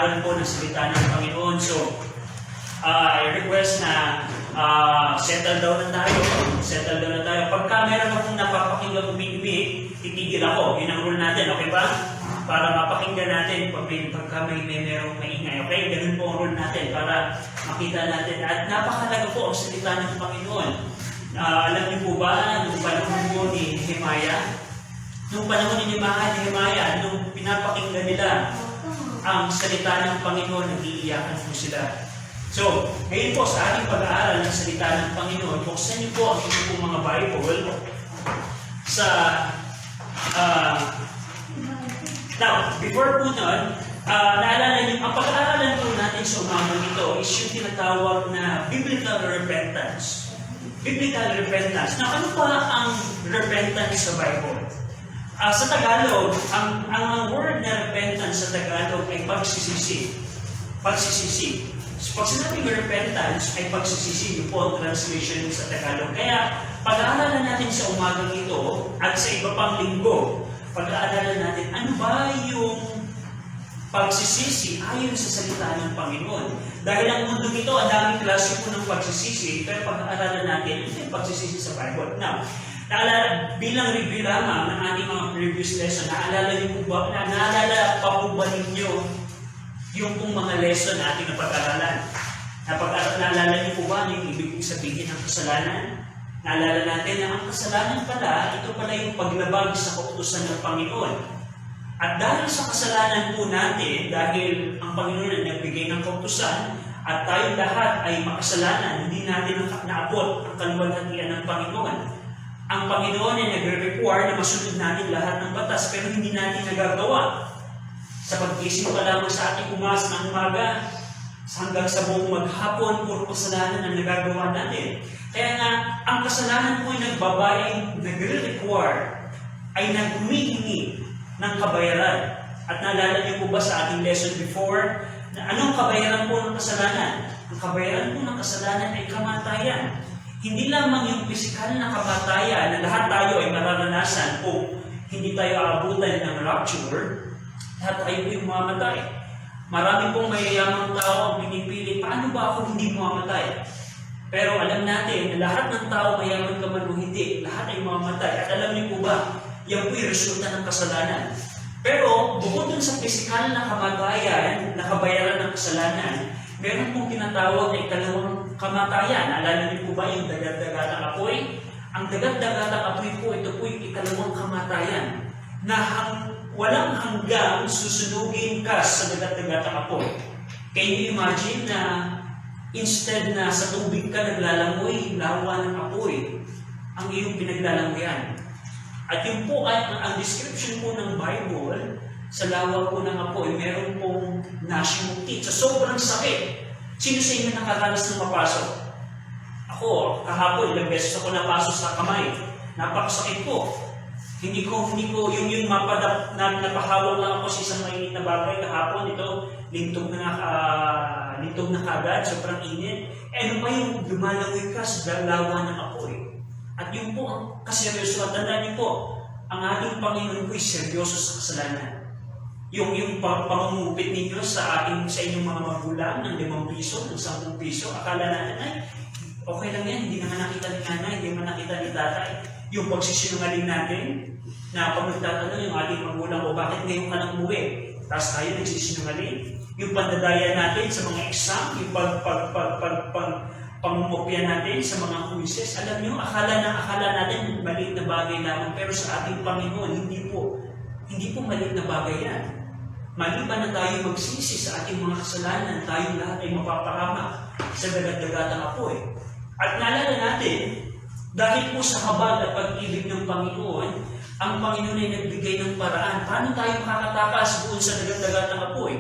pag-aaral po ng salita ng Panginoon. So, I request na settle down na tayo. Settle down na tayo. Pagka meron akong napapakinggan umibig, titigil ako. Yun ang rule natin, okay ba? Para mapakinggan natin pagka may merong maingay. Okay? Ganun po ang rule natin para makita natin. At napakalaga po ang salita ng Panginoon. Alam niyo po ba, nung panahon po ni Nehemiah, nung pinapakinggan nila ang salita ng Panginoon, nag-iiyakan po sila. So, ngayon po sa ating pag-aaral ng salita ng Panginoon, buksan niyo po ang inyong mga Bible sa now, before po nun, naalala niyo, ang pag-aaralan po natin sa umagang ito is yung tinatawag na biblical repentance. Biblical repentance. Now, ano pa ang repentance sa Bible? Sa Tagalog, ang word na repentance sa Tagalog ay pagsisisi. Pagsisisi. So, pag sinabing repentance ay pagsisisi, yung po ang translation sa Tagalog. Kaya, pag-aaralan natin sa umagang ito at sa iba pang linggo, pag-aaralan natin ano ba yung pagsisisi ayon sa salita ng Panginoon. Dahil ang mundo ito, ang daming klase po ng pagsisisi, pero pag-aaralan natin yung pagsisisi sa Bible. Now, bilang review lamang ng ating mga previous lesson, naalala pa po ba ninyo yung pong mga lesson na ating napag-aralan? Naalala niyo po ba yung ibig sabihin ng kasalanan? Naalala natin na ang kasalanan pala, ito pala yung paglabag sa kautusan ng Panginoon. At dahil sa kasalanan po natin, dahil ang Panginoon ay nagbigay ng kautusan, at tayong lahat ay makasalanan, hindi natin naabot ang kaluwalhatian ng Panginoon. Ang Panginoon ay nagre-require na masunod natin lahat ng batas, pero hindi natin nagagawa. Sa pagkising pa lamang sa ating ng umaga, hanggang sa buong maghapon, puro kasalanan ang nagagawa natin. Kaya nga, ang kasalanan po ay nagre-require, ay naghumihingi ng kabayaran. At naalala niyo po ba sa ating lesson before, na anong kabayaran po ng kasalanan? Ang kabayaran po ng kasalanan ay kamatayan. Hindi lamang yung pisikal na kamatayan na lahat tayo ay mararanasan kung hindi tayo aabutan ng rapture, lahat tayo ay mamamatay. Marami pong mayayamang tao ang pinipili, paano ba ako hindi mamamatay? Pero alam natin na lahat ng tao, mayaman ka man o hindi, lahat ay mamamatay. At alam niyo po ba, yan po'y resulta ng kasalanan. Pero bukod dun sa pisikal na kamatayan, na kabayaran ng kasalanan, meron pong tinatawag na ikalawang kamatayan. Alala niyo po ba yung dagat-dagatang apoy? Ang dagat-dagatang apoy po, ito po yung ikalawang kamatayan na walang hanggang susunugin ka sa dagat-dagatang apoy. Can you imagine na instead na sa tubig ka naglalangoy, lawa ng apoy, ang iyong pinaglalangoyan? At yun po ay ang description po ng Bible sa lawa po ng apoy, meron pong gnashing of teeth. So, sobrang sakit. Sino sa inyo nakaranas ng mapasok? Ako, kahapon, ilang beses ako napasok sa kamay. Napakasakit po. Hindi ko, yung napahawak lang ako sa isang mainit na bagay kahapon, ito, lintog na kaagad, sobrang init. Ano pa yung lumalangoy ka sa lawa ng apoy? At yun po ang kaseryoso. At tandaan niyo po, ang ating Panginoon po ay seryoso sa kasalanan. Yung pangungupit ninyo sa inyong mga magulang ng 5 piso, ng 10 piso, akala natin, ay, okay lang yan, hindi naman nakita ni nanay, hindi naman nakita ni tatay. Yung pagsisinungaling natin, na pag nagtatanong yung ating magulang, o bakit ngayon ka nang umuwi? Tapos tayo nagsisinungaling. Yung pandadaya natin sa mga exam, yung pangungopia natin sa mga quizzes. Alam nyo, akala natin maliit na bagay lamang, pero sa ating Panginoon, hindi po maliit na bagay yan. Maliban na tayo magsisi sa ating mga kasalanan, tayong lahat ay mapapahamak sa dagat-dagatang apoy. At naalala natin, dahil po sa habag at pag-ibig ng Panginoon, ang Panginoon ay nagbigay ng paraan. Paano tayo makakatakas doon sa dagat-dagatang apoy?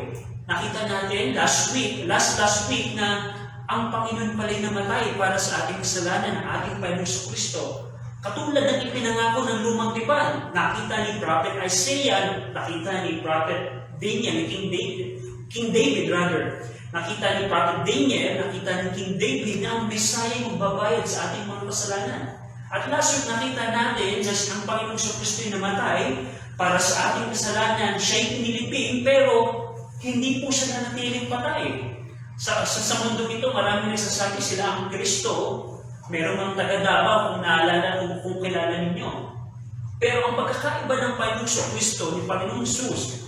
Nakita natin last week na ang Panginoon pala'y namatay para sa ating kasalanan, ang ating Panginoon Kristo. Katulad ng ipinangako ng lumang tipan, nakita ni Prophet Isaiah, nakita ni Prophet Daniel, King David, nakita ni Prophet Daniel, nakita ni King David na ang Messiah ay magbabayad sa ating mga kasalanan. At last week nakita natin na ang Panginoong Kristo ay namatay para sa ating kasalanan, siya'y inilibing, pero hindi po siya nanatiling patay. Sa mundo ito, marami nagsasabi sila ang Kristo. Meron ang taga-Davao kung naalala kung kilala ninyo. Pero ang pagkakaiba ng Panginoong Kristo, ni Panginoong Jesus,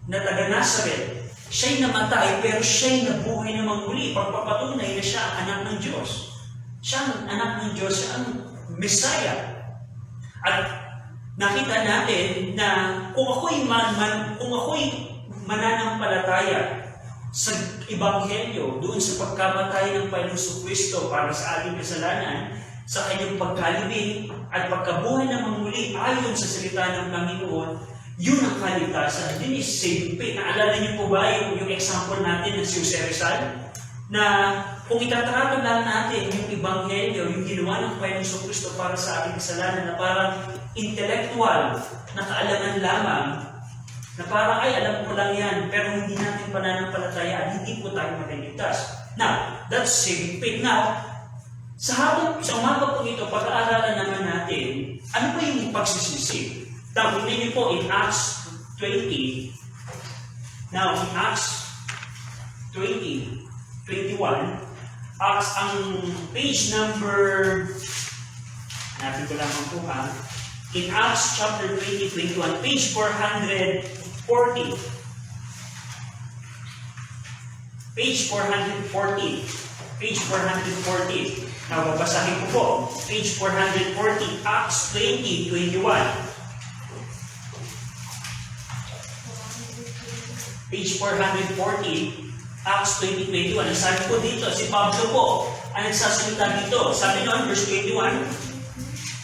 na taga-Nazareth, siya'y namatay pero siya'y nabuhay namang muli. Pagpapatunay na siya ang anak ng Diyos. Siya ang anak ng Diyos, siya ang Messiah. At nakita natin na kung ako'y mananampalataya sa Ebanghelyo, doon sa pagkamatay ng Panginoong Kristo para sa ating kasalanan, sa kanyang pagkalibing at pagkabuhay namang muli ayon sa salita ng Panginoon, yun ang kaligtasan. Din is saving faith. Naalala niyo po ba yung example natin ng si Jose Rizal? Na kung itatrato lang natin yung Ebanghelyo, yung ginawa ng Panginoong Kristo para sa ating kasalanan na parang intellectual na kaalaman lamang, na parang ay alam ko lang yan, pero hindi natin pananampalatayaan, hindi po tayo maliligtas. Now, that's saving faith. Now, sa umaga po ito, pag-aaralan naman natin, ano ba yung pagsisisi? Now, tingnan niyo po in Acts 20. Now, in Acts 20, 21, Acts, ang page number, natin ko lamang po ha, in Acts chapter 20, 21, page 440. Page 440. Page 440. Now, babasahin ko po. Page 440, Acts 20, 21. Page 440, Acts 20:21. Ang sabi po dito, si Pablo po, ang nagsasalita dito. Sabi noon, verse 21,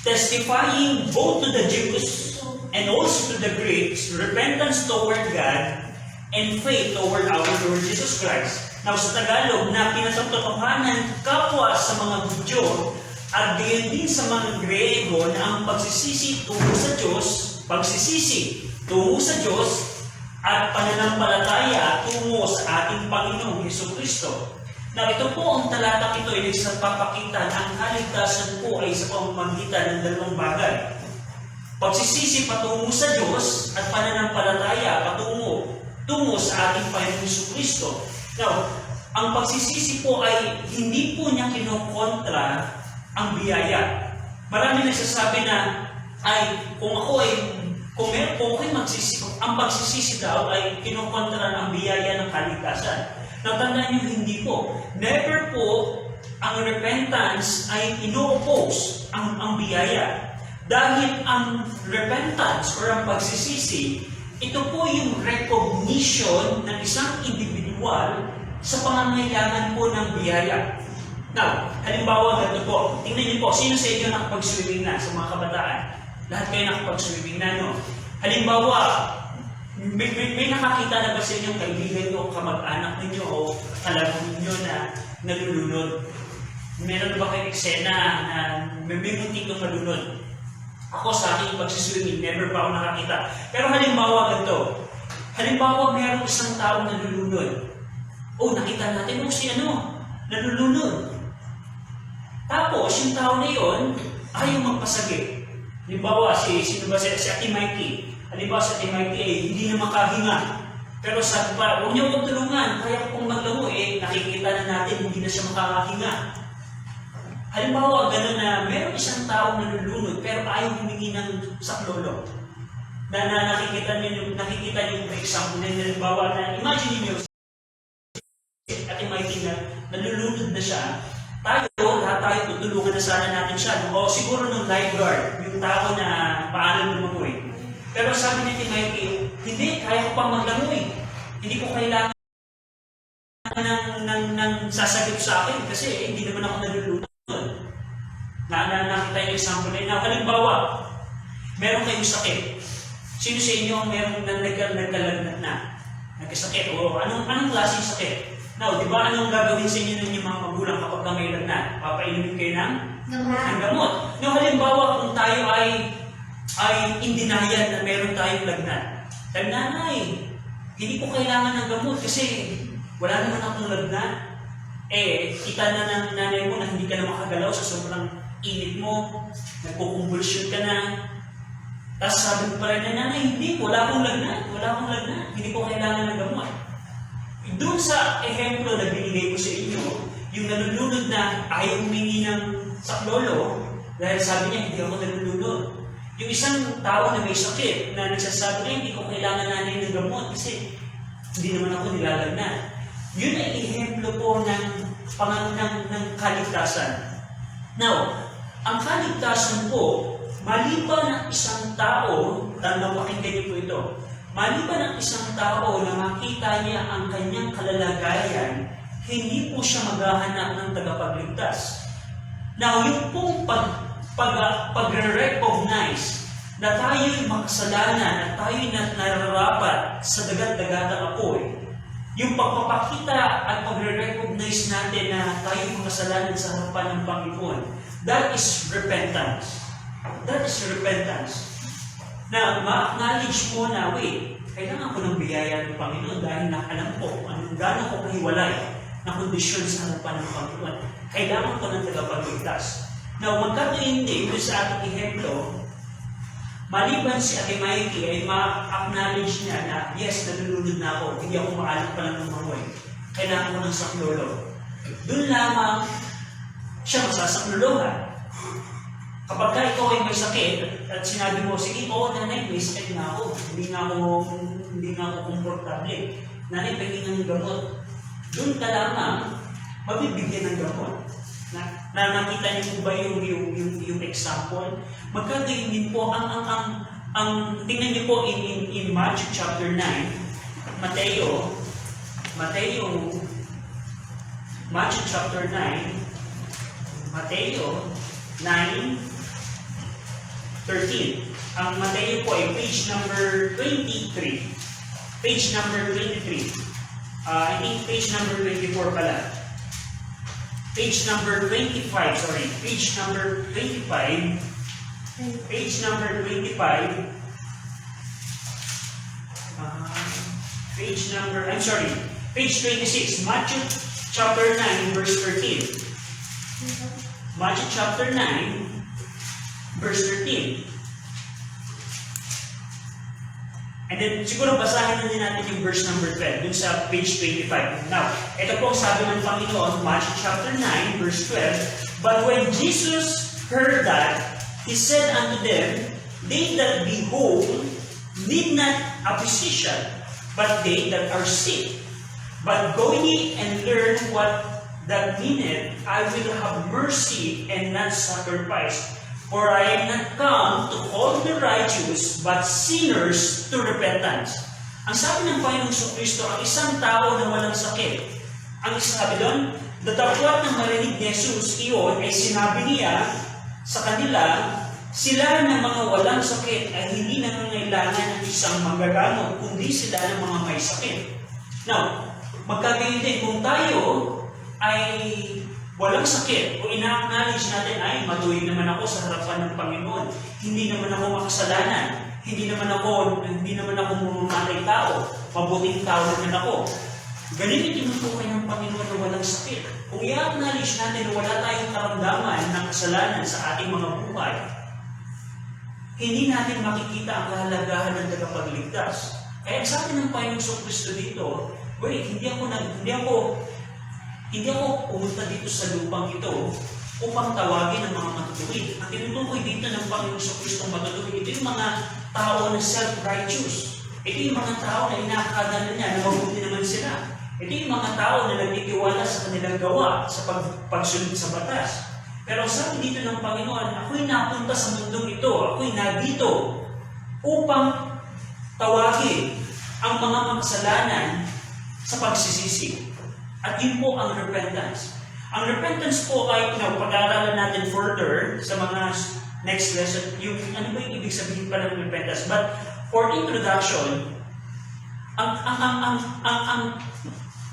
testifying both to the Jews and also to the Greeks, repentance toward God and faith toward our Lord Jesus Christ. Now, sa Tagalog, na pinatotohanan kapwa sa mga Hudyo at gayon din sa mga Griego na ang pagsisisi tungo sa Diyos, at pananampalataya tungo sa ating Panginoong Hesukristo. Now, ito po ang talatang ito ay nagsapapakita na ang kaligtasan po ay sa pamamagitan ng dalawang bagay. Pagsisisi patungo sa Diyos at pananampalataya tungo sa ating Panginoong Hesukristo. Now, ang pagsisisi po ay hindi po niya kinokontra ang biyaya. Marami nagsasabi na kung ang pagsisisi daw ay kinokontra ang biyaya ng kaligtasan. Natandaan niyo, hindi po. Never po ang repentance ay ino-oppose ang biyaya. Dahil ang repentance or ang pagsisisi, ito po yung recognition ng isang individual sa pangangailangan po ng biyaya. Now, halimbawa ganito po. Tingnan niyo po, sino sa inyo nakapag-swimming na sa mga kabataan? Lahat kayo nakapag-swimming na, no? Halimbawa, may nakakita na ba sa inyong kaibigan o kamag-anak ninyo o kalaban ninyo na nalulunod? Meron ba kayong eksena na may muntik ng malunod? Ako sa aking pagsiswimming, never pa ako nakakita. Pero halimbawa ganito. Halimbawa, mayroong isang taong nalulunod. Nakita natin si nalulunod. Tapos, yung tao na yun, ayaw magpasagi. Halimbawa, si Ate Mikey. Halimbawa, si Ate Mikey hindi na makahinga. Pero sabi pa, huwag niyo magtulungan. Kaya kung maglango, nakikita na natin, hindi na siya makakahinga. Halimbawa, gano'n na meron isang taong nalulunod, pero ayaw humingi ng saklolo. Na nakikita niyo yung example na halimbawa na, imagine niyo, Ate Mikey na nalulunod na siya, lahat tayo tutulungan na sana natin siya. O siguro nung lifeguard, yung tao na paalam lumangoy. Pero sabi ni Ate Mikey, hindi, kaya ko pang maglangoy. Hindi ko kailangan ng sasagip sa akin kasi hindi naman ako nalulunod. Nakita yung example na yun. Halimbawa, meron kayong sakit. Sino sa inyo ang meron na nagkalagnat na? Nagkasakit? O anong klaseng sakit? Now, di ba anong gagawin sa inyo ng inyong mga magulang kapag ka may lagnat? Papainumin kayo ng gamot. Now, halimbawa kung tayo ay indinayan na meron tayong lagnat. Nanay, hindi ko kailangan ng gamot kasi wala naman akong lagnat. Kita na ng nanay mo na hindi ka na makagalaw sa sobrang init mo, nagkukumbulsyon ka na. Tapos sabi ko pa rin na nanay, hindi, wala akong lagnat, hindi ko kailangan ng gamot. Doon sa ehemplo na binigay ko sa inyo, yung nalulunod na ayaw humingi ng saklolo, dahil sabi niya, hindi ako nalulunod. Yung isang tao na may sakit, na nagsasabi na hindi ko kailangan nanay ng gamot kasi hindi naman ako nilalagnan. Yun ay ehemplo po ng kaligtasan. Now, ang kaligtasan po, maliban ng isang tao, pakinggan niyo po ito, maliban ng isang tao na makita niya ang kanyang kalalagayan, hindi po siya maghahanap ng tagapagligtas. Now, yung pong pag-recognize na tayo'y makasalanan at tayo'y nararapat sa dagat-dagatang apoy, yung pagpapakita at pag-recognize natin na tayo'y makasalanan sa harapan ng Panginoon, that is repentance. That is repentance. Na ma-acknowledge mo na, wait, kailangan ko ng biyaya ng Panginoon dahil alam ko anong gano'n ko kahiwalay na kondisyon sa harapan ng Panginoon. Kailangan ko ng tagapagligtas. Now, magkakaindi doon sa ating ehemplo, maliban si Ate Mikey ay ma-acknowledge niya na, yes, nalulunod na ako, hindi ako maalat pa lang ng mamoy. Kailangan ko ng saklolo. Doon lamang siya masasaklolohan. Kapag ka ikaw ay may sakit at sinabi mo, sige, nanay, may sakit na ako. Hindi na ako komportable. Nanay, pahingin ng gamot. Doon ka lamang mabibigyan ng gamot. Nakita niyo po ba yung example? Magkagayon din po, tingnan niyo po in Matthew chapter 9, Matthew chapter 9, Matthew 9:13. Ang Mateo po ay page number 23. Page number 23. I think page number 24 pala. Page number 25, sorry. Page number 25. Page number 25. Page 26. Matthew chapter 9, verse 13. Matthew chapter 9, verse 13. And then, siguro basahin na din natin yung verse number 12, dun sa page 25. Now, ito po ang sabi ng Panginoon, Matthew chapter 9, verse 12. But when Jesus heard that, He said unto them, They that be whole need not a physician, but they that are sick. But go ye and learn what that meaneth, I will have mercy and not sacrifice. For I am not come to call the righteous, but sinners to repentance. Ang sabi ng Panginoong Kristo, ang isang tao na walang sakit. Ang sabi doon, datapwat ng marinig ni Jesus, iyon ay sinabi niya sa kanila, sila na mga walang sakit ay hindi nangangailangan ng isang manggagamot, kundi sila ng mga may sakit. Now, magkagayon din kung tayo ay walang sakit, o ina-acknowledge natin ay matuwid naman ako sa harapan ng Panginoon. Hindi naman ako makasalanan. Hindi naman ako mamamatay tao. Mabuting tao naman ako. Ganito din po kayo ng Panginoon na walang sakit. Kung i-acknowledge natin na wala tayong karamdaman ng kasalanan sa ating mga buhay, hindi natin makikita ang kahalagahan ng tagapagligtas. Kaya sabi ng Panginoong Kristo dito, wait, hindi ako pumunta dito sa lupang ito upang tawagin ang mga matutuwid. Ang tinutukoy dito ng Panginoon sa Kristong matutuwid, ito yung mga tao na self-righteous. Ito yung mga tao na inaakala niya na mabuti naman sila. Ito yung mga tao na nagtitiwala sa kanilang gawa sa pagsunod sa batas. Pero sabi dito ng Panginoon, ako'y napunta sa mundong ito, ako'y nandito upang tawagin ang mga makasalanan sa pagsisisi. At yun po ang repentance. Ang repentance po ay, pag-aaralan natin further sa mga next lesson, yung ano ba yung ibig sabihin pa ng repentance. But for introduction,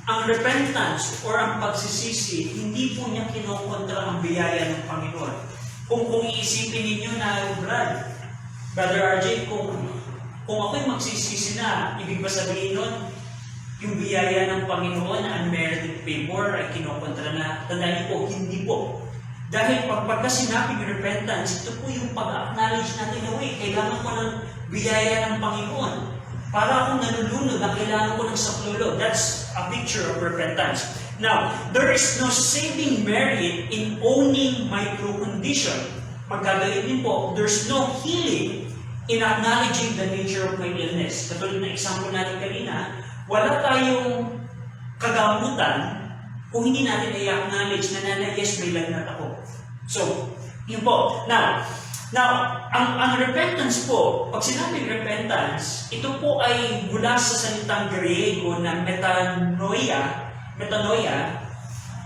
ang repentance or ang pagsisisi, hindi po niya kinokontra ang biyaya ng Panginoon. Kung iisipin ninyo na, Brother RJ, kung ako'y magsisisi na, ibig ba sabihin nun, yung biyaya ng Panginoon na unmerited favor ay kinokontra na. Tandaan po, hindi po. Dahil pagka sinabing repentance, ito po yung pag-acknowledge natin na, kailangan ko ng biyaya ng Panginoon Para akong nalulunod na kailangan ko ng saklolo. That's a picture of repentance. Now, there is no saving merit in owning my true condition. Pagkagayon din po, there's no healing in acknowledging the nature of my illness. Katulad na example natin kanina, wala tayong kagamutan kung hindi natin i-acknowledge na yes, may lagnat ako. So, yun po. Now, ang repentance po, pag sinabing repentance, ito po ay mula sa salitang Griego na metanoia,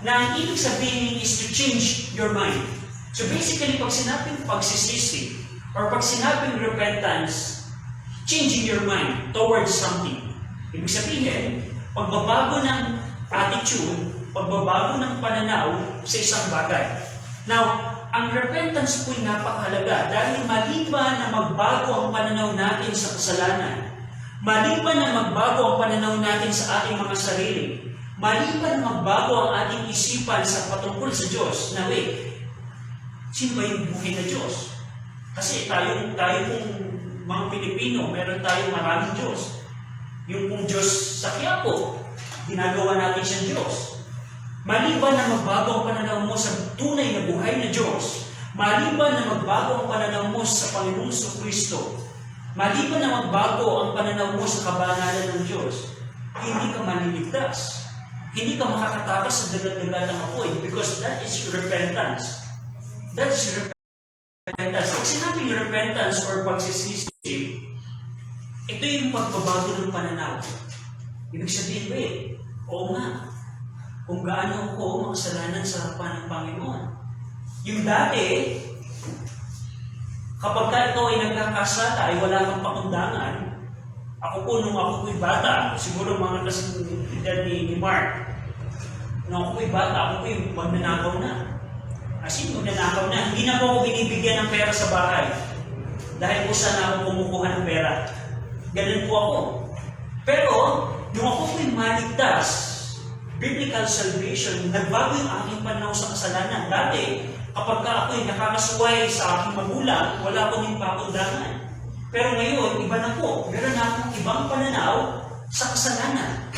na ang ibig sabihin is to change your mind. So basically, pag sinabing pagsisisi, or pag sinabing repentance, changing your mind towards something. Ibig sabihin, pagbabago ng attitude, pagbabago ng pananaw sa isang bagay. Now, ang repentance po'y napakahalaga dahil maliban na magbago ang pananaw natin sa kasalanan, maliban na magbago ang pananaw natin sa ating mga sarili, maliban na magbago ang ating isipan sa patungkol sa Diyos, na sino ba yung buhay na Diyos? Kasi tayo pong mga Pilipino, meron tayong maraming Diyos. Yung pong Diyos sa Quiapo, ginagawa natin siyang Diyos. Maliban na magbago ang pananaw mo sa tunay na buhay na Diyos, maliban na magbago ang pananaw mo sa Panginoong Kristo, maliban na magbago ang pananaw mo sa kabanalan ng Diyos, hindi ka maliligtas. Hindi ka makakatakas sa dagat-dagat ng apoy because that is repentance. That is repentance. Pag sinabing repentance or pagsisisi, ito yung pagbabago ng pananaw. Ibig sabihin, oo nga, kung gaano ako makasalanan sa harapan ng Panginoon. Yung dati, kapag ikaw ay nagkakasala, ay wala kang pakundangan. Ako po, nung ako po'y bata, siguro mga kasing edad ni Mark, nung ako po'y bata, ako po'y magnanakaw na. As in, magnanakaw na. Hindi na po ako binibigyan ng pera sa bahay. Dahil po sana ako kumukuha ng pera. Ganun po ako. Pero, nung ako po'y maligtas, biblical salvation, nagbago yung aking pananaw sa kasalanan. Dati, kapag ako'y nakakasuway sa aking magulang, wala ko ng pakundangan. Pero ngayon, iba na po. Meron na akong ibang pananaw sa kasalanan.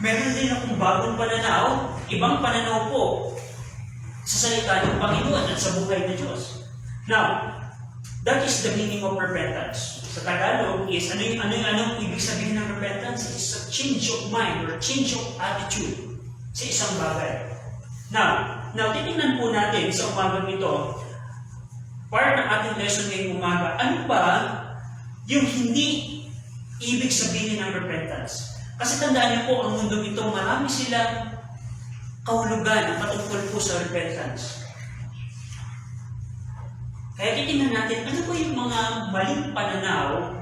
Meron din akong bagong pananaw, ibang pananaw po sa salita ng Panginoon at sa buhay ng Diyos. Now, that is the meaning of repentance. Sa Tagalog is, anong ibig sabihin ng repentance? It's a change of mind or change of attitude sa isang bagay. Now, titingnan po natin sa umagang ito, part ng ating lesson ngayong umaga, ano ba yung hindi ibig sabihin ng repentance? Kasi tandaan niyo po, ang mundo ito, marami silang kahulugan na patungkol po sa repentance. Kaya titingnan natin, ano ba yung mga maling pananaw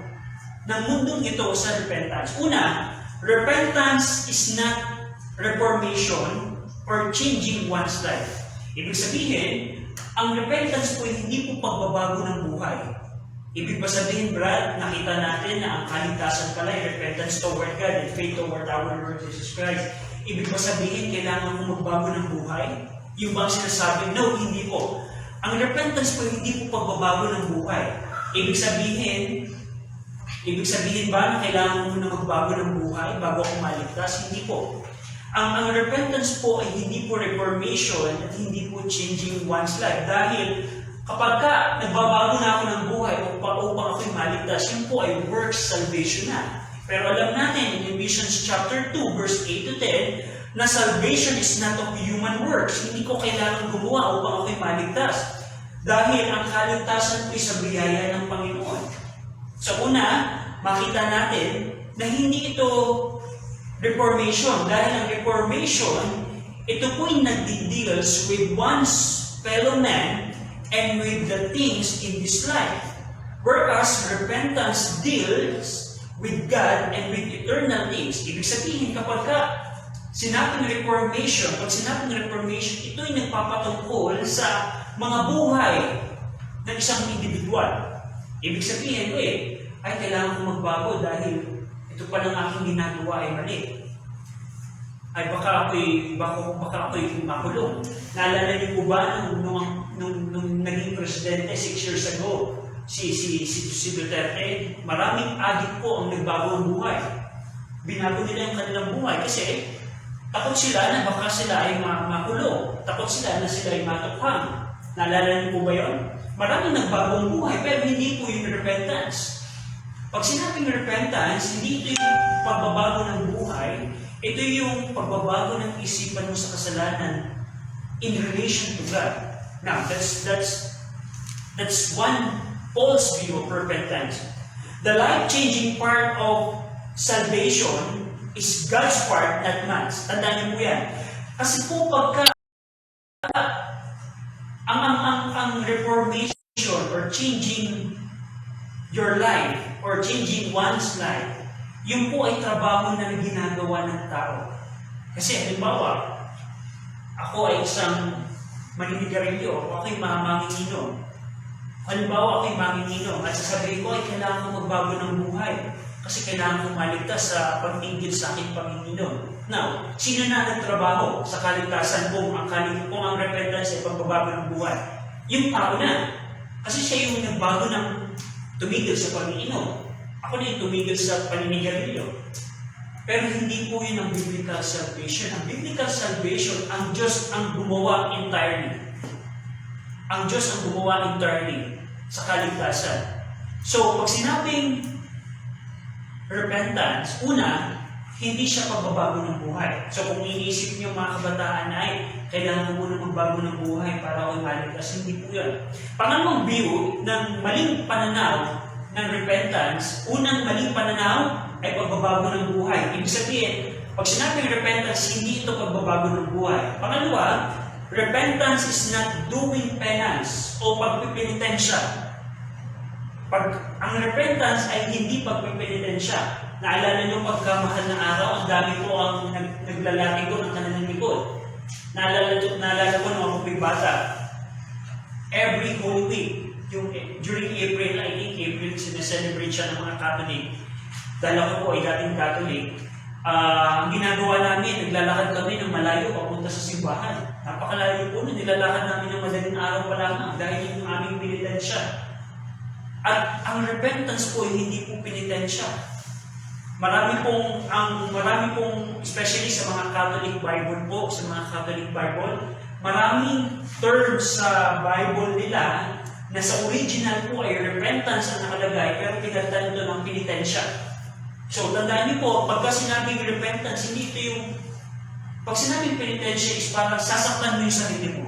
ng mundong ito sa repentance? Una, repentance is not reformation or changing one's life. Ibig sabihin, ang repentance po hindi po pagbabago ng buhay. Ibig ba sabihin, Brad, nakita natin na ang kaligtasan pala ay repentance toward God and faith toward our Lord Jesus Christ. Ibig ba sabihin, kailangan mo magbago ng buhay? Yung bang sinasabi? No, hindi po. Ang repentance po hindi po pagbabago ng buhay. Ibig sabihin ba na kailangan mo na magbago ng buhay bago ako maligtas? Hindi po. Ang repentance po ay hindi po reformation at hindi po changing one's life. Dahil kapag nagbabago na ako ng buhay upang ako'y maligtas, yun po ay works salvation na. Pero alam natin in Ephesians chapter 2, verse 8 to 10, na salvation is not of human works. Hindi ko kailangan gumawa upang ako'y maligtas. Dahil ang kaligtasan po'y sa biyaya ng Panginoon. Sa una, makita natin na hindi ito reformation. Dahil ang reformation, ito po'y nagdi-deals with one's fellow man and with the things in this life. Whereas repentance deals with God and with eternal things. Ibig sabihin, kapag sinabing reformation, pag sinabing reformation, ito'y nagpapatungkol sa mga buhay ng isang individual. Ibig sabihin, ay kailangan kong magbago dahil ito pa lang aking ginagawa ay mali. Ay baka ako'y makulong. Naalala niyo po ba nung naging presidente 6 years ago? si Duterte, maraming adik po ang nagbago ang buhay. Binago nila yung kanilang buhay kasi takot sila na baka sila ay makulong. Takot sila na sila ay matukhang. Naalala niyo po ba yun? Maraming nagbago ang buhay pero hindi po yung repentance. Pag sinabing repentance, hindi ito yung pagbabago ng buhay, ito yung pagbabago ng isipan mo sa kasalanan in relation to God. Now, that's one false view of repentance. The life-changing part of salvation is God's part, not man's. Tandaan niyo po yan. Kasi po pagka ang reformation or changing your life or changing one's life, yun po ay trabaho na ginagawa ng tao. Kasi halimbawa, ako ay isang maninigarilyo, ako ay manginginom. Halimbawa, ako ay manginginom at sasabihin ko ay kailangan ko magbago ng buhay kasi kailangan ko maligtas sa pagtingin sa aking panginginom. Now, sino na nagtrabaho sa kaligtasan kung ang repentance ay pagbabago ng buhay? Yung tao na. Kasi siya yung nagbago ng tumigil sa panginginom. Ako na yung tumigil sa paninigarilyo. Pero hindi po yun ang biblical salvation. Ang biblical salvation, ang Diyos ang gumawa entirely. Ang Diyos ang gumawa entirely sa kaligtasan. So, pag sinabing repentance, una, hindi siya pagbabago ng buhay. So, kung iniisip niyo mga kabataan ay kailangan mo muna magbago ng buhay para ako maligtas, hindi po yan. Pangalawang view ng maling pananaw ng repentance, unang maling pananaw ay pagbabago ng buhay. Ibig sabihin, pag sinabing repentance, hindi ito pagbabago ng buhay. Pangalawa, repentance is not doing penance o pagpipinitensya. Ang repentance ay hindi pagpipinitensya. Naalala niyo pagkamahal na araw, ang dami po ang naglalaki ko ng kanilang likod. Naalala ko nung ako may bata. Every whole week, during April, I think April, sineselebrate siya ng mga Catholic. Dahil ako po ay dating Catholic. Ang ginagawa namin, naglalakad kami ng malayo papunta sa simbahan. Napakalayo po na, nilalakad namin ng madaling araw pa lamang dahil yung aming penitensya. At ang repentance po ay hindi po penitensya. Marami pong, especially sa mga Catholic Bible po, sa mga Catholic Bible, maraming terms sa Bible nila na sa original po ay repentance ang nakalagay, pero pinalitan ito ng penitensya. So, tandaan niyo po, pagka sinabing repentance, hindi ito yung, pag sinabing penitensya is parang sasaktan mo yung sarili mo.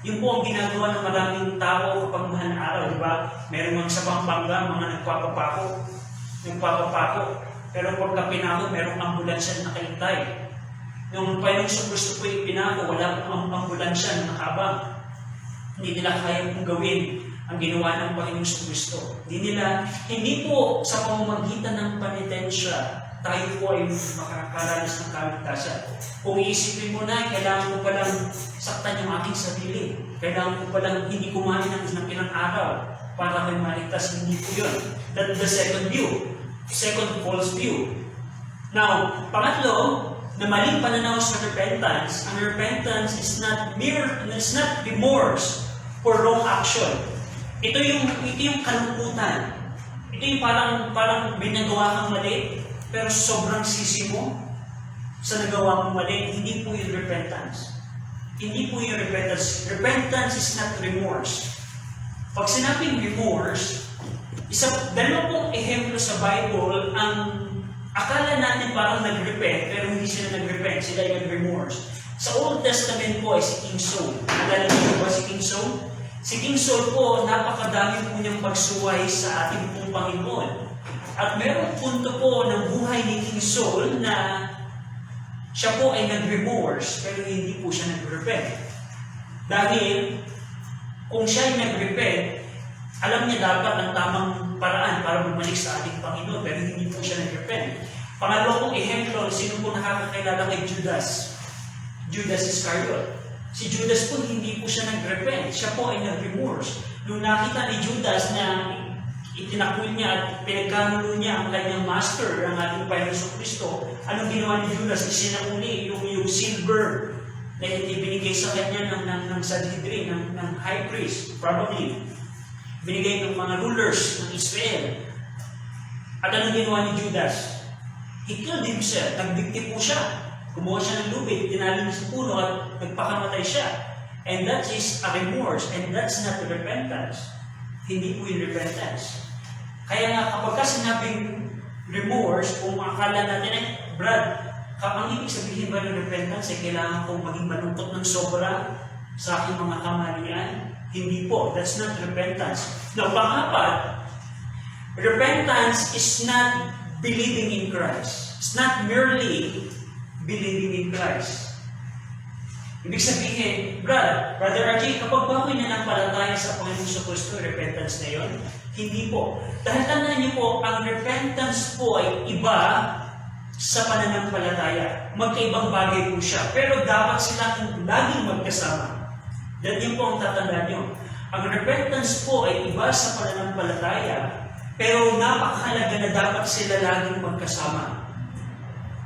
Yung po ang ginagawa ng maraming tao kapag mahal na araw, di ba? Meron mga sa Pampanga, mga nagpapapako. Pero pagka pinako, merong ambulansya na nakahintay. Nung Panginoong Kristo po yung pinako, wala pong ambulansya na nakabang. Hindi nila kaya pong gawin ang ginawa ng Panginoong Kristo. Hindi po sa pamamagitan ng penitensya, tayo po ay makakaranas ng kaligtasan. Kung iisipin mo na, kailangan mo palang saktan yung aking sarili. Kailangan ko palang hindi kumain ng ilang araw para may maligtas. Hindi po yun. That's the second view. Second false view. Now, pangatlo, na maling pananaw sa repentance, ang repentance is not remorse for wrong action. Ito yung kalungkutan. Ito yung parang may nagawa kang mali, pero sobrang sisi mo sa nagawa mong mali. Hindi po yung repentance. Hindi po yung repentance. Repentance is not remorse. Pag sinabing remorse, dalawa pong ehemplo sa Bible, ang akala natin parang nag-repent, pero hindi sila nag-repent, sila yung nag-remorse. Sa Old Testament po ay si King Saul. Naalala niyo ba si King Saul? Si King Saul po, napakadami po niyang pagsuway sa ating pong Panginoon. At merong punto po ng buhay ni King Saul na siya po ay nag-remorse, pero hindi po siya nag-repent. Dahil, kung siya ay nag-repent, alam niya dapat ang tamang paraan para bumalik sa ating Panginoon, pero hindi po siya nag-repent. Pangalawa pong ehemplo, sino po nakakakilala kay Judas? Judas Iscariot. Si Judas po, hindi po siya nag-repent. Siya po ay nag-remorse. Nung nakita ni Judas na itinakwil niya at pinagkanulo niya ang kanyang master, ang ating Panginoon Kristo, anong ginawa ni Judas? Isinakuli yung silver na ibinigay sa kanya ng Sanhedrin, ng high priest, probably. binigay ng mga rulers ng Israel. At anong ginawa ni Judas? He killed himself. Nagbikti po siya. Kumuha siya ng lubid, tinali niya sa puno at nagpakamatay siya. And that is a remorse. And that's not repentance. Hindi po yung repentance. Kaya nga kapag sinabing remorse, kung akala natin, Brad, ang ibig sabihin ba ng repentance ay kailangan kong maging malungkot ng sobra sa aking mga kamalian? Hindi po. That's not repentance. Now, pangapat, repentance is not believing in Christ. It's not merely believing in Christ. Ibig sabihin, Brother RJ, kapag ba ako'y nanampalataya sa Panginoong Kristo, repentance na yun? Hindi po. Dahil tandaan niyo po, ang repentance po ay iba sa pananampalataya. Magkaibang bagay po siya. Pero dapat silang laging magkasama. Dahil yun po ang tatandaan nyo. Ang repentance po ay iba sa pananampalataya, pero napakahalaga na dapat sila laging magkasama.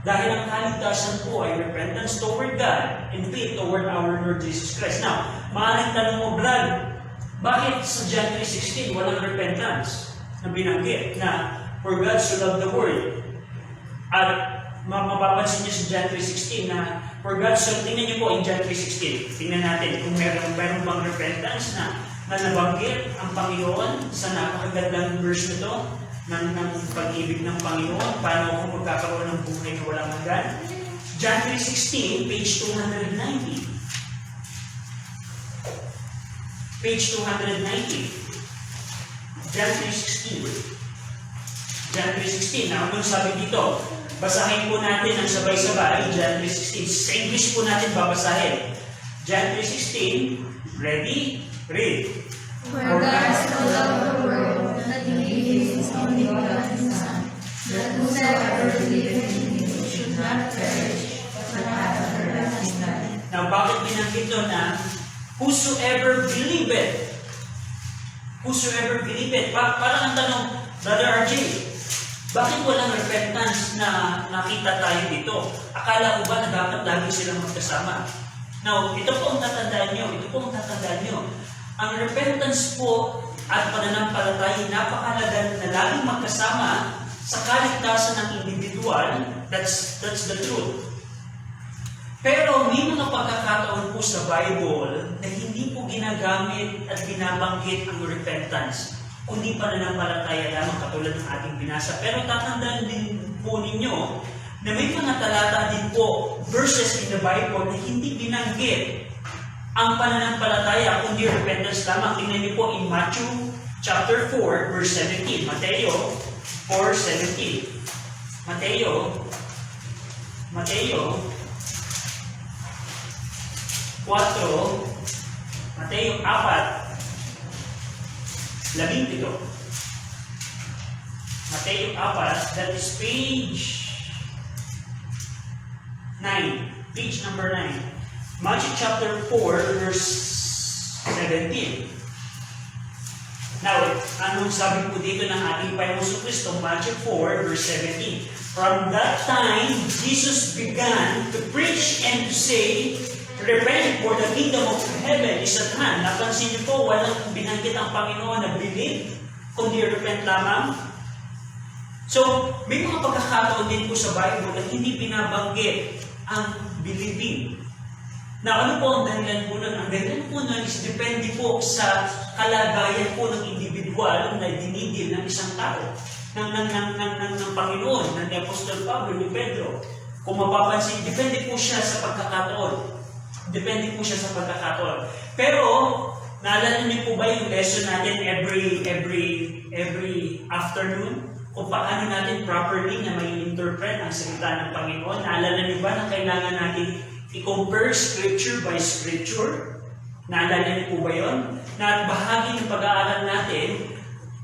Dahil ang kaligtasan po ay repentance toward God and faith toward our Lord Jesus Christ. Now, maaaring tanong mo, Brad, bakit sa John 3:16 walang repentance na binanggit na for God so loved the world? At mapapansin niyo sa John 3:16 na for God so, tingnan niyo po in John 3:16. Tingnan natin kung meron bang repentance na nabanggit ang Panginoon sa napakagandang verse nito ng pag-ibig ng Panginoon, paano kung magkakaroon ng buhay na walang hanggan. John 3:16, page 290. Page 290. John 3:16. John 3:16. Now, anong sabi dito? Basahin po natin ang sabay-sabay. John 3:16. Sa English po natin babasahin. John 3:16. Ready? Read. For God so loved the world that He gave His only begotten Son, that whosoever believeth in Him should not perish, but have everlasting life. Now, bakit binanggit doon na whosoever believeth? Whosoever believeth. Parang ang tanong, Brother RJ, bakit walang repentance na nakita tayo dito? Akala ko ba na dapat lagi silang magkasama? Now, ito po ang tatandaan nyo. Ang repentance po at pananampalataya napakahalaga na laging magkasama sa kaligtasan ng individual. That's the truth. Pero may mga pagkakataon po sa Bible na hindi po ginagamit at binabanggit ang repentance, kundi pananampalataya lamang katulad ng ating binasa. Pero tatandaan din po ninyo na may mga talata din po, verses in the Bible na hindi binanggit ang pananampalataya, kundi repentance lamang. Tingnan niyo po in Matthew chapter 4, verse 17. Mateo 4:17. Mateo 4, Mateo 4:17. Mateo 4, that is page 9. Page number 9. Matthew chapter 4, verse 17. Now, anong sabi po dito ng ating Panginoong Kristo? Matthew 4, verse 17. From that time, Jesus began to preach and to say, repent, for the kingdom of heaven is at hand. Napansin niyo po, walang binanggit ang Panginoon na believe, kundi repent lamang. So, may mga pagkakataon din po sa Bible na hindi binabanggit ang believing. Now, ano po ang dahilan po nun? Ang dahilan po nun is depende po sa kalagayan po ng individual na dinidil ng isang tao, ng Panginoon, ng Apostol Pablo, ni Pedro. Kung mapapansin, depende po siya sa pagkakataon. Pero, naalala niyo po ba yung lesson natin every afternoon? Kung paano natin properly na may interpret ang salita ng Panginoon? Naalala niyo ba na kailangan natin i-compare Scripture by Scripture? Naalala niyo po ba yun? Na bahagi ng pag-aaral natin,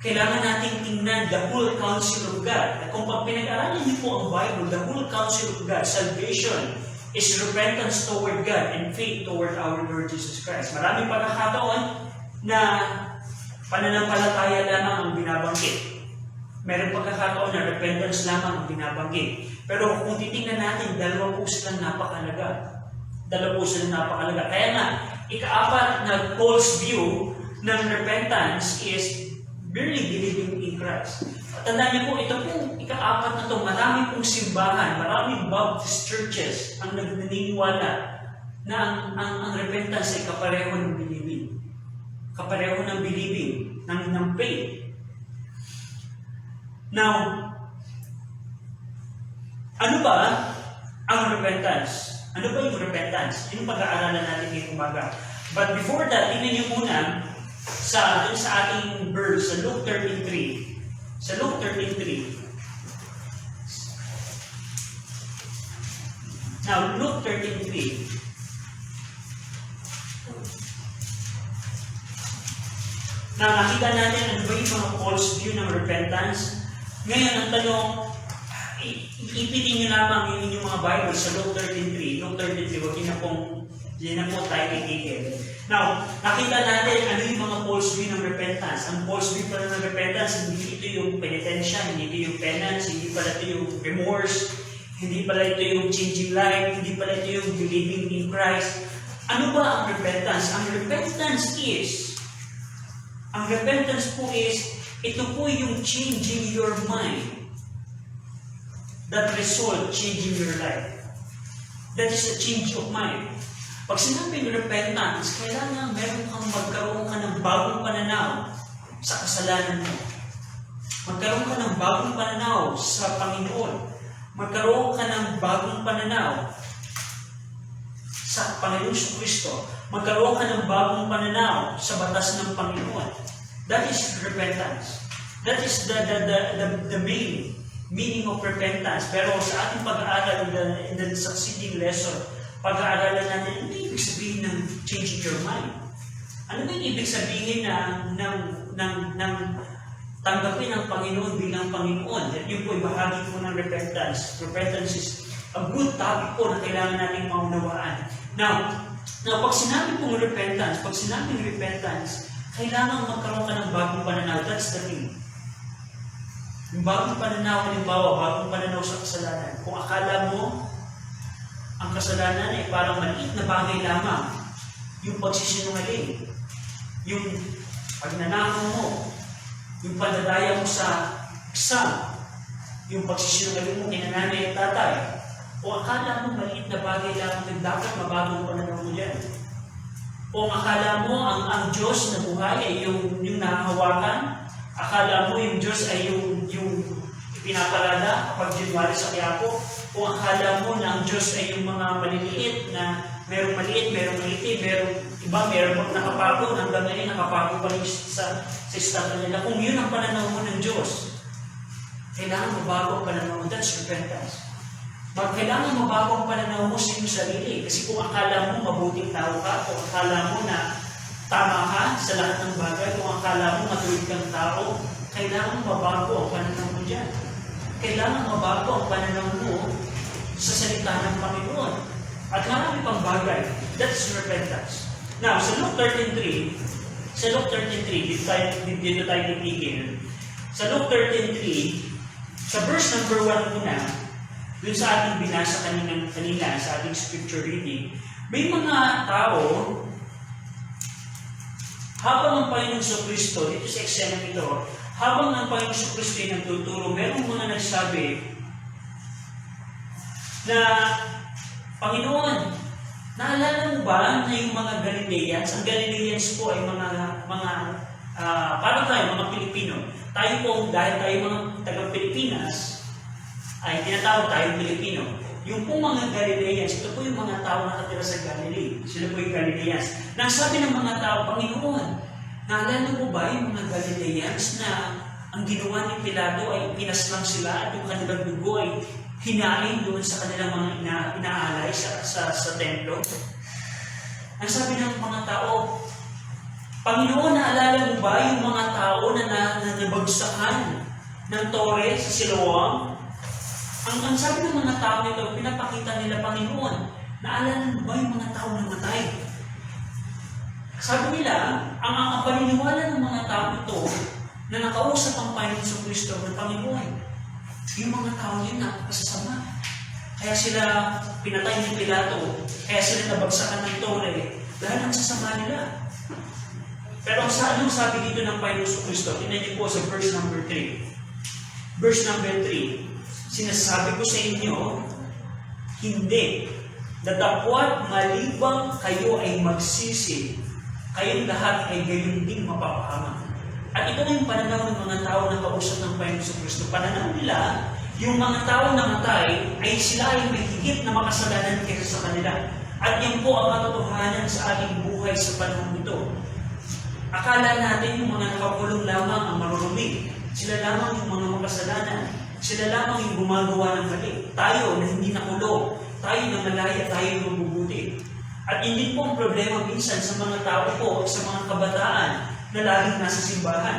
kailangan natin tingnan the whole counsel of God. At kung pag pinag-aaralan niyo po ang Bible, the whole counsel of God, salvation, is repentance toward God and faith toward our Lord Jesus Christ. Maraming pagkakataon na pananampalataya lamang ang binabanggit. Meron pagkakataon na repentance lamang ang binabanggit. Pero kung titingnan natin, dalawa po silang napakalaga. Kaya nga, ika-apat na Paul's view ng repentance is merely believing in Christ. Tandaan niyo po, ito po, ika-4 na ito, marami pong simbahan, maraming Baptist churches ang naniniwala na ang repentance ay kapareho ng believing. Kapareho ng believing, ng faith. Now, ano ba ang repentance? Ano ba yung repentance? Yung pag-aaralan natin ngayong umaga. But before that, tingnan niyo muna sa ating verse, sa Luke 13:3. Sa Luke 13:3. Now, Luke 13:3. Now, nakita natin ano ba yung mga false view ng repentance. Ngayon, ang tanong, ipitin nyo lamang yung inyong mga Bible sa Luke 13:3. Luke 13:3, huwag yun na po tayo itigil. Now, nakita natin ano yung mga false view ng repentance. Ang false view pala ng repentance, hindi ito yung penitensya, hindi ito yung penance, hindi pala ito yung remorse, hindi pala ito yung changing life, hindi pala ito yung believing in Christ. Ano ba ang repentance? Ang repentance po is, ito po yung changing your mind that result changing your life. That is a change of mind. Pag sinabing repentance, kailangan magkaroon ka ng bagong pananaw sa kasalanan mo. Magkaroon ka ng bagong pananaw sa Panginoon. Magkaroon ka ng bagong pananaw sa Panginoon Kristo. Magkaroon ka ng bagong pananaw sa batas ng Panginoon. That is repentance. That is the main meaning of repentance. Pero sa ating pag-aaral in the succeeding lesson, pag-aaralan natin, ano yung ibig sabihin ng changing your mind? Ano yung ibig sabihin ng tanggapin ang Panginoon bilang Panginoon? Yun po ay bahagi po ng repentance. Repentance is a good topic po na kailangan nating maunawaan. Now, pag sinabi pong repentance, kailangan magkaroon ka ng bagong pananaw. That's the thing. Yung bagong pananaw, halimbawa, bagong pananaw sa kasalanan. Kung akala mo, ang kasalanan ay parang maliit na bagay lamang. Yung pagsisinungaling, yung pagnanakaw mo, yung pandadaya mo sa exam, yung pagsisinungaling mo kina nanay at tatay, o akala mo maliit na bagay lamang na dapat mabagong pananaw mo dyan. O akala mo ang Diyos na buhay ay yung nahahawakan, akala mo yung Diyos ay yung pinapalala kapag January sa Quiapo, o akala mo na ang Diyos ay yung mga maliliit na merong maliit, merong maliti, merong iba, merong nakapago, hanggang ngayon nakapago pa rin sa estado nila. Kung yun ang pananaw mo ng Diyos, kailangan mabago ang pananaw mo. That's repentance. Kailangan mabago ang pananaw mo sa iyong sarili. Kasi kung akala mo mabuting tao ka, kung akala mo na tama ka sa lahat ng bagay, kung akala mo matuwid kang tao, kailangan mabago ang pananaw mo dyan. Kailangan mabago ang pananaw mo sa salita ng Panginoon. At marami pang bagay. That's repentance. Now, sa Luke 13:3, dito tayo titigil. Sa Luke 13:3, sa verse number 1 muna, dun sa ating binasa kanina sa ating scripture reading, may mga tao, habang ang Panginoon Kristo, dito sa eksena ito, habang ang Panginoon Kristo ay nagtuturo, merong mga nagsabi na, Panginoon, naalala mo ba na yung mga Galileans? Ang Galileans po ay parang tayo, mga Pilipino. Tayo po, dahil tayo mga taga-Pilipinas, ay tinatawag tayong Pilipino. Yung pong mga Galileans, ito po yung mga tao na nakatira sa Galilee. Sila po yung Galileans. Nagsabi ng mga tao, Panginoon, naalala mo ba yung mga Galileans na ang ginawa ni Pilato ay pinaslang sila at yung kanilang dugo ay hinain doon sa kanilang mga inaalay sa templo? Ang sabi ng mga tao, Panginoon, naalala mo ba yung mga tao na nabagsakan ng tore sa Siloam? Ang sabi ng mga tao nito, pinapakita nila, Panginoon, naalala mo ba yung mga tao na matay? Sabi nila, ang paniniwala ng mga tao ito na nakausap ang Panginoon Kristo ng Panginoon, yung mga tao yun napakasasama. Kaya sila pinatay ni Pilato, kaya sila nabagsakan ng tore, dahil ang sasama nila. Pero anong sabi dito ng Panginoon Kristo? Tingnan niyo po sa verse number 3. Verse number 3, sinasabi ko sa inyo, hindi, datapwat malibang kayo ay magsisi, kayong lahat ay gayon din mapapahamak. At ito yung pananaw ng mga tao na kausap ng Panginoon Kristo. Pananaw nila, yung mga tao na namatay ay sila ay may higit na makasalanan kaysa sa kanila. At yan po ang katotohanan sa ating buhay sa panahon ito. Akala natin yung mga nakakulong lamang ang marurumi. Sila lamang yung mga makasalanan. Sila lamang yung gumagawa ng mali. Tayo na hindi nakulong. Tayo na malaya, tayo na mabubuti. At hindi po ang problema minsan sa mga tao po, sa mga kabataan na laging nasa simbahan.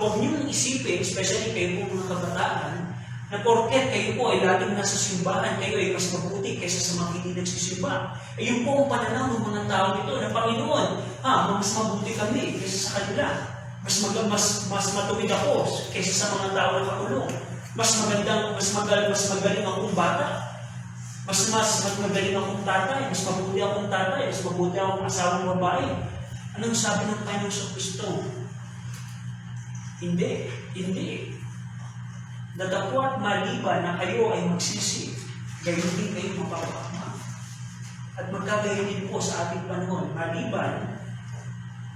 Huwag niyong isipin, especially kayo po mga kabataan, na porket kayo po ay laging nasa simbahan, kayo ay mas mabuti kaysa sa mga hindi nagsisimba. Ayun po ang pananaw ng mga tao nito na Panginoon, mas mabuti kami kaysa sa kanila. Mas matuwid ako kaysa sa mga tao na kakulong. Mas magaling akong bata. Mas magaling akong tatay. Mas mabuti akong tatay. Mas mabuti akong asawang babae. Anong sabi ng Panginoon sa Kristo? Hindi. Datapwat maliban na kayo ay magsisi, gayon din kayo mapapahama. At magkagayon din po sa ating panahon, maliban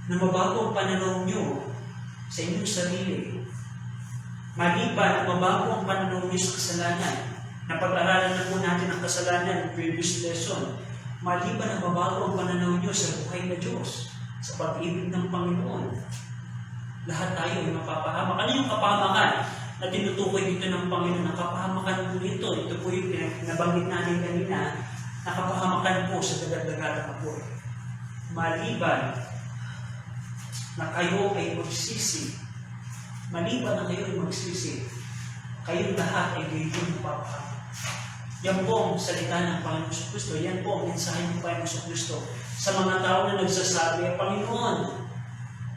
na mabago ang pananaw nyo sa inyong sarili. Maliban na mabago ang pananaw nyo sa kasalanan. Napag-aralan na po natin ang kasalanan, previous lesson. Maliban na mabago ang pananaw nyo sa buhay na Diyos, sa pag-ibig ng Panginoon, lahat tayo ay mapapahamak. Ano yung kapahamakan na tinutukoy dito ng Panginoon? Ang kapahamakan po ito po yung nabanggit natin kanina, nakapahamakan po sa dagat-dagat ng buhay. Maliban na kayo ay magsisi, kayong lahat ay gayon mapapahamak. Yan po ang salita ng Panginoon sa Kristo. Yan po ang mensahe ng Panginoon sa Kristo sa mga tao na nagsasabi, Panginoon,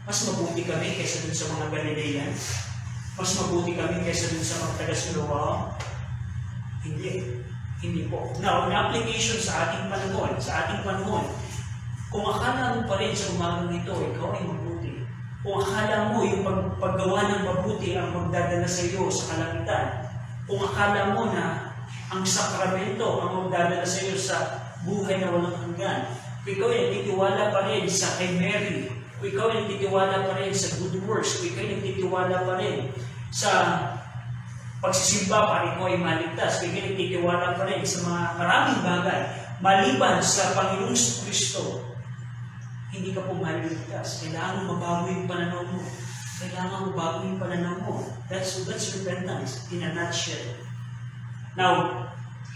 mas mabuti kami kaysa dun sa mga Galilean. Mas mabuti kami kaysa dun sa mga taga-Siloam. Hindi po. Now, in application sa ating panahon, kung akala mo pa rin sa umagang ito, ikaw ay mabuti. Kung akala mo yung paggawa ng mabuti ang magdadala sa iyo sa kalangitan, kung akala mo na ang sakramento ang magdadala sa iyo sa buhay na walang hanggan, kung ikaw ay nagtitiwala pa rin sa kay Mary, kung ikaw ay nagtitiwala pa rin sa good works, kung ikaw ay nagtitiwala pa rin sa pagsisimba para ikaw ay maligtas, kung ikaw ay nagtitiwala pa rin sa mga maraming bagay, maliban sa Panginoong Kristo, hindi ka po maligtas. Kailangan mo mabago yung pananaw mo. That's repentance in a nutshell. Now,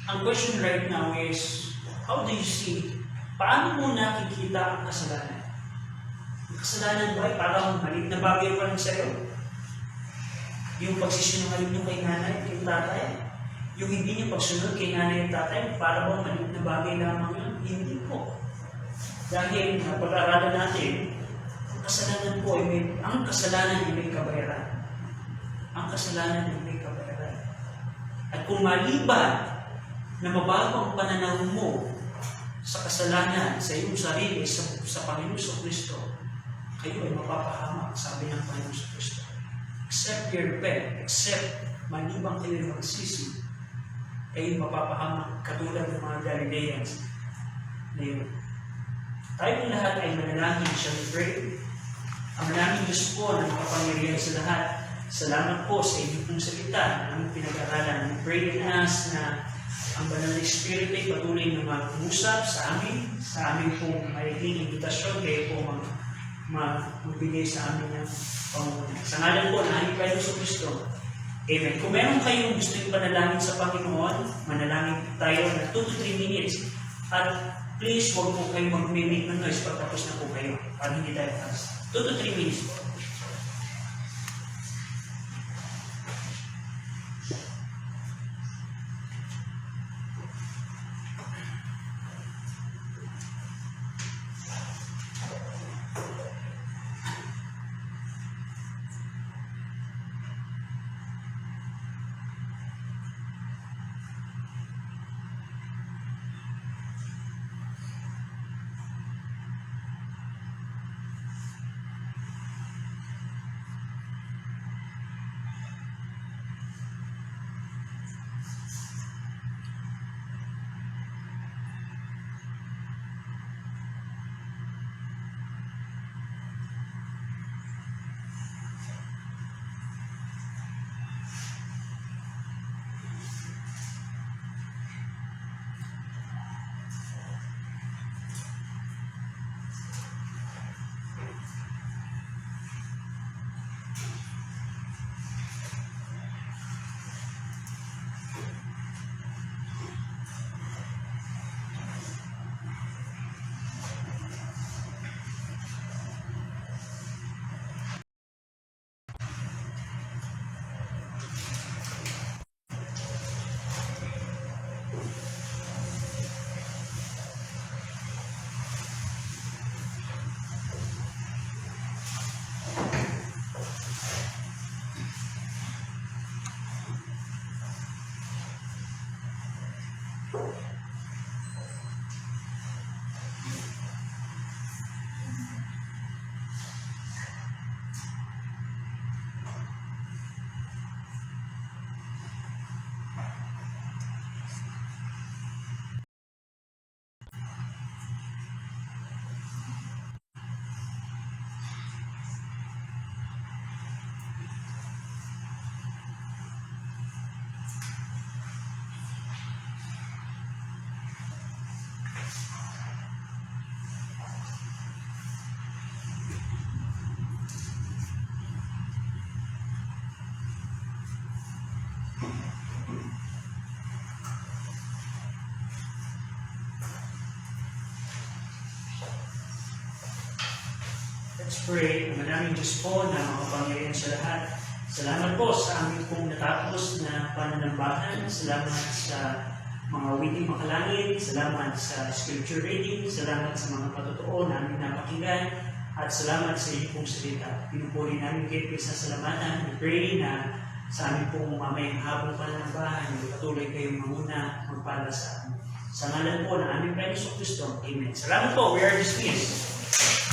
ang question right now is, how do you see, paano mo nakikita ang kasalanan? Ang kasalanan ba ay parang maliit na bagay pa rin sa'yo? Yung pagsisinungaling nyo kay nanay, kay tatay? Yung hindi nyo pagsunod kay nanay at tatay, para bang maliit na bagay lamang yun? Hindi po. Dahil napag-aralan natin, ang kasalanan ay may kabayaran. At kung maliban na mabago ang pananaw mo sa kasalanan, sa iyong sarili, sa Panginoon sa Kristo, kayo ay mapapahamak, sabi ng Panginoon sa Kristo. Except you repent, except malibang kayo magsisi, kayo mapapahamak katulad ng mga Galileans na yun. Tayong lahat ay manalangin, shall we pray? Ang manalangin Diyos po na makapangyarihan sa lahat, salamat po sa inyong pong salita na aming pinag-aralan. We pray and ask na ang Banal na Espiritu ay patuloy na mag-usap sa amin pong mahiling imbitasyon, kayo po magbigay sa amin ng pangunan. Sa ngalan po na aming Panginoon sa Kristo. Amen. Kung meron kayong gusto yung panalangin sa Panginoon, manalangin tayo na 2 to 3 minutes. At please, huwag po kayong mag-make ng noise pagtapos na po kayo. Para hindi tayo fast. 2 to 3 minutes po. Let's pray. Ang maraming Diyos po na makapangyarihan sa lahat. Salamat po sa aming pong natapos na pananambahan. Salamat sa mga witing makalangit. Salamat sa scripture reading. Salamat sa mga patotoo na aming napakinggan. At salamat sa iyo pong salita. Pinupuri namin kayo sa salamatan. We pray na sa aming pong mamayang habang pananambahan, patuloy kayong manguna magpala sa amin. Sa ngalan po ng aming Panginoon Kristo. Amen. Salamat po. We are dismissed.